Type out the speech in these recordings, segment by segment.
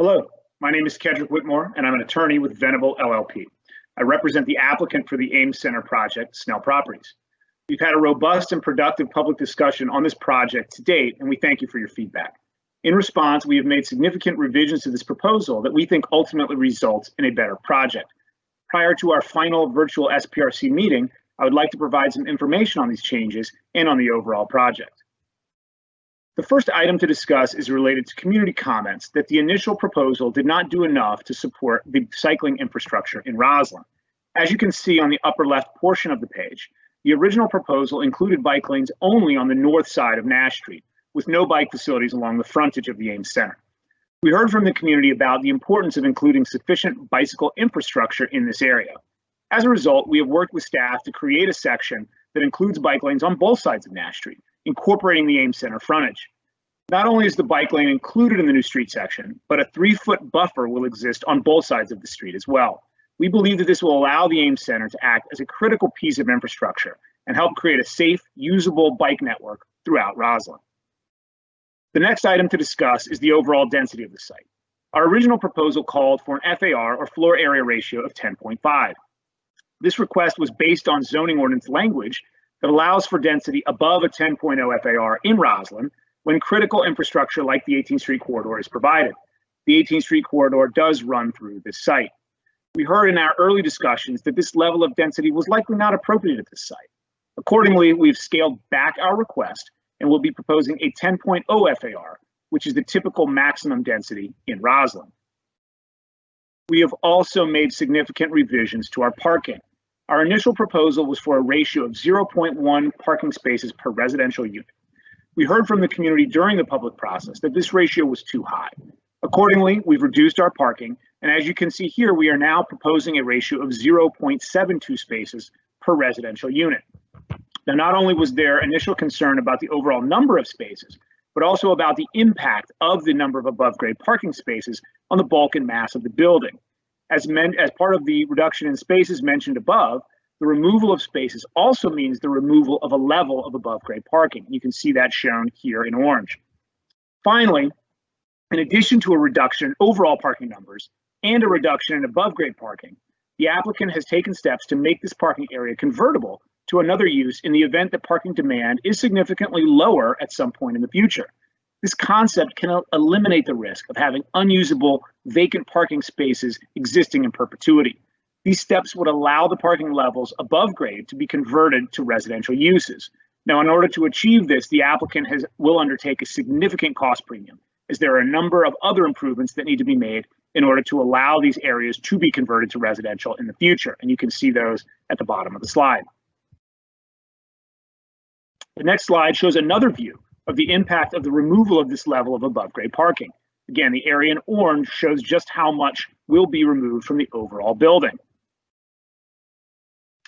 Hello, my name is Kedrick Whitmore, and I'm an attorney with Venable LLP. I represent the applicant for the Ames Center project, Snell Properties. We've had a robust and productive public discussion on this project to date, and we thank you for your feedback. In response, we have made significant revisions to this proposal that we think ultimately results in a better project. Prior to our final virtual SPRC meeting, I would like to provide some information on these changes and on the overall project. The first item to discuss is related to community comments that the initial proposal did not do enough to support the cycling infrastructure in Roslyn. As you can see on the upper left portion of the page, the original proposal included bike lanes only on the north side of Nash Street, with no bike facilities along the frontage of the Ames Center. We heard from the community about the importance of including sufficient bicycle infrastructure in this area. As a result, we have worked with staff to create a section that includes bike lanes on both sides of Nash Street, incorporating the Ames Center frontage. Not only is the bike lane included in the new street section, but a 3-foot buffer will exist on both sides of the street as well. We believe that this will allow the Ames Center to act as a critical piece of infrastructure and help create a safe, usable bike network throughout Roslyn. The next item to discuss is the overall density of the site. Our original proposal called for an FAR, or floor area ratio, of 10.5. This request was based on zoning ordinance language that allows for density above a 10.0 FAR in Roslyn when critical infrastructure like the 18th Street corridor is provided. The 18th Street corridor does run through this site. We heard in our early discussions that this level of density was likely not appropriate at this site. Accordingly, we've scaled back our request and will be proposing a 10.0 FAR, which is the typical maximum density in Roslyn. We have also made significant revisions to our parking. Our initial proposal was for a ratio of 0.1 parking spaces per residential unit. We heard from the community during the public process that this ratio was too high. Accordingly, we've reduced our parking, and as you can see here, we are now proposing a ratio of 0.72 spaces per residential unit. Now, not only was there initial concern about the overall number of spaces, but also about the impact of the number of above-grade parking spaces on the bulk and mass of the building. As part of the reduction in spaces mentioned above, the removal of spaces also means the removal of a level of above-grade parking. You can see that shown here in orange. Finally, in addition to a reduction in overall parking numbers and a reduction in above-grade parking, the applicant has taken steps to make this parking area convertible to another use in the event that parking demand is significantly lower at some point in the future. This concept can eliminate the risk of having unusable vacant parking spaces existing in perpetuity. These steps would allow the parking levels above grade to be converted to residential uses. Now, in order to achieve this, the applicant will undertake a significant cost premium, as there are a number of other improvements that need to be made in order to allow these areas to be converted to residential in the future. And you can see those at the bottom of the slide. The next slide shows another view of the impact of the removal of this level of above-grade parking. Again, the area in orange shows just how much will be removed from the overall building.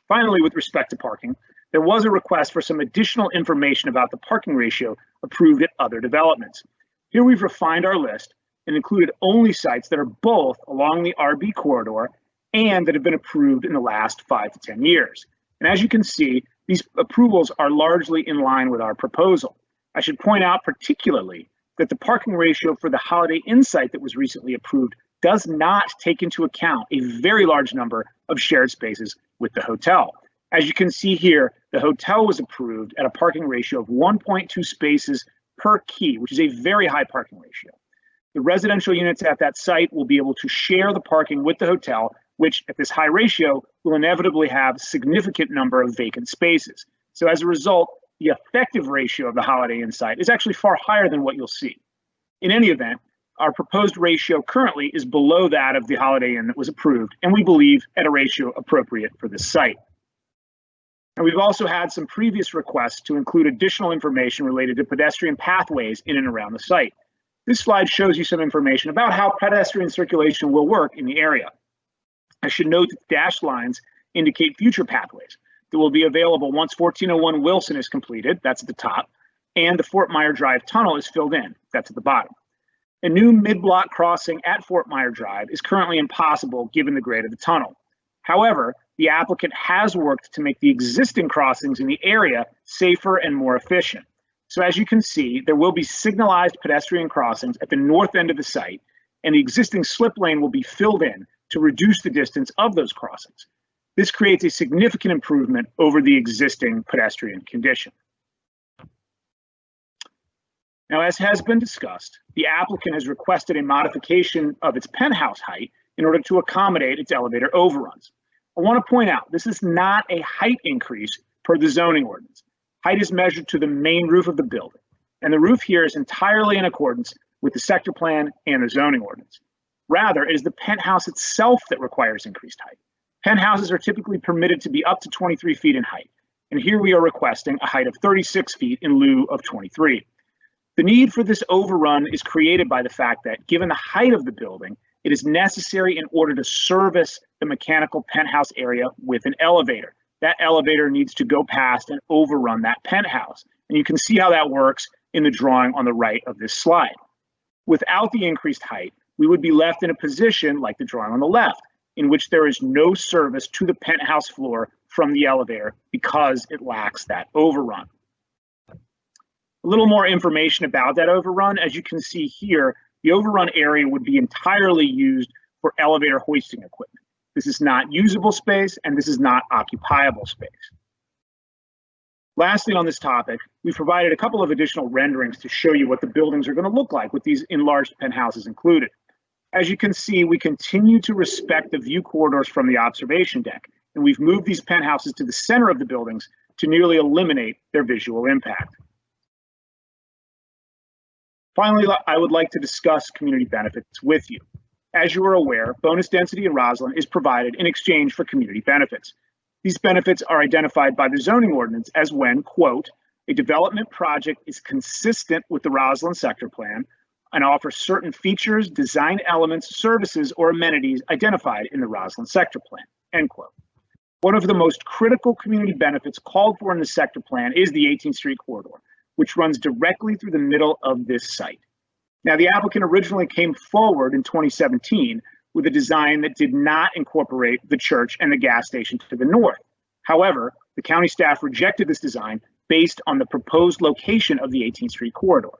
Finally, with respect to parking, there was a request for some additional information about the parking ratio approved at other developments. Here we've refined our list and included only sites that are both along the RB corridor and that have been approved in the last 5 to 10 years. And as you can see, these approvals are largely in line with our proposal. I should point out particularly that the parking ratio for the Holiday Inn site that was recently approved does not take into account a very large number of shared spaces with the hotel. As you can see here, the hotel was approved at a parking ratio of 1.2 spaces per key, which is a very high parking ratio. The residential units at that site will be able to share the parking with the hotel, which at this high ratio will inevitably have a significant number of vacant spaces. So as a result, the effective ratio of the Holiday Inn site is actually far higher than what you'll see. In any event, our proposed ratio currently is below that of the Holiday Inn that was approved, and we believe at a ratio appropriate for this site. And we've also had some previous requests to include additional information related to pedestrian pathways in and around the site. This slide shows you some information about how pedestrian circulation will work in the area. I should note that the dashed lines indicate future pathways that will be available once 1401 Wilson is completed, that's at the top, and the Fort Myer Drive tunnel is filled in, that's at the bottom. A new mid-block crossing at Fort Myer Drive is currently impossible given the grade of the tunnel. However, the applicant has worked to make the existing crossings in the area safer and more efficient. So as you can see, there will be signalized pedestrian crossings at the north end of the site, and the existing slip lane will be filled in to reduce the distance of those crossings. This creates a significant improvement over the existing pedestrian condition. Now, as has been discussed, the applicant has requested a modification of its penthouse height in order to accommodate its elevator overruns. I want to point out, this is not a height increase per the zoning ordinance. Height is measured to the main roof of the building, and the roof here is entirely in accordance with the sector plan and the zoning ordinance. Rather, it is the penthouse itself that requires increased height. Penthouses are typically permitted to be up to 23 feet in height, and here we are requesting a height of 36 feet in lieu of 23. The need for this overrun is created by the fact that, given the height of the building, it is necessary in order to service the mechanical penthouse area with an elevator. That elevator needs to go past and overrun that penthouse. And you can see how that works in the drawing on the right of this slide. Without the increased height, we would be left in a position like the drawing on the left, in which there is no service to the penthouse floor from the elevator because it lacks that overrun. A little more information about that overrun. As you can see here, the overrun area would be entirely used for elevator hoisting equipment. This is not usable space, and this is not occupiable space. Lastly, on this topic, we've provided a couple of additional renderings to show you what the buildings are going to look like with these enlarged penthouses included. As you can see, we continue to respect the view corridors from the observation deck, and we've moved these penthouses to the center of the buildings to nearly eliminate their visual impact. Finally, I would like to discuss community benefits with you. As you are aware, bonus density in Roslyn is provided in exchange for community benefits. These benefits are identified by the zoning ordinance as when, quote, a development project is consistent with the Roslyn sector plan and offers certain features, design elements, services, or amenities identified in the Roslyn sector plan, end quote. One of the most critical community benefits called for in the sector plan is the 18th Street corridor, which runs directly through the middle of this site. Now, the applicant originally came forward in 2017 with a design that did not incorporate the church and the gas station to the north. However, the county staff rejected this design based on the proposed location of the 18th Street corridor.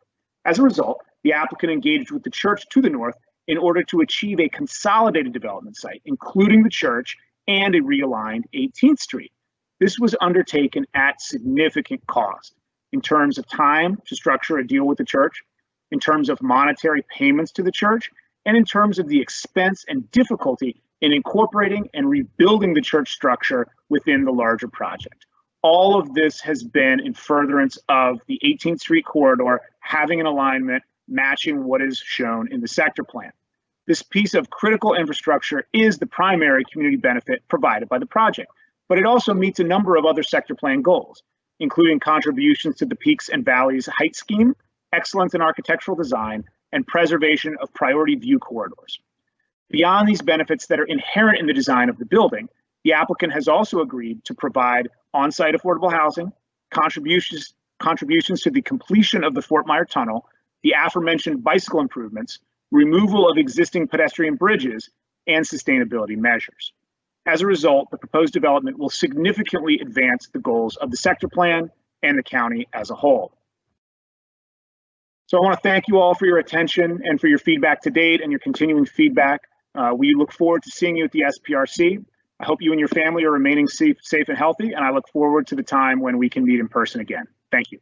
As a result, the applicant engaged with the church to the north in order to achieve a consolidated development site, including the church and a realigned 18th Street. This was undertaken at significant cost in terms of time to structure a deal with the church, in terms of monetary payments to the church, and in terms of the expense and difficulty in incorporating and rebuilding the church structure within the larger project. All of this has been in furtherance of the 18th Street corridor having an alignment matching what is shown in the sector plan. This piece of critical infrastructure is the primary community benefit provided by the project, but it also meets a number of other sector plan goals, including contributions to the Peaks and Valleys height scheme, excellence in architectural design, and preservation of priority view corridors. Beyond these benefits that are inherent in the design of the building, the applicant has also agreed to provide on-site affordable housing, contributions to the completion of the Fort Myer Tunnel, the aforementioned bicycle improvements, removal of existing pedestrian bridges, and sustainability measures. As a result, the proposed development will significantly advance the goals of the sector plan and the county as a whole. So I want to thank you all for your attention and for your feedback to date and your continuing feedback. We look forward to seeing you at the SPRC. I hope you and your family are remaining safe and healthy, and I look forward to the time when we can meet in person again. Thank you.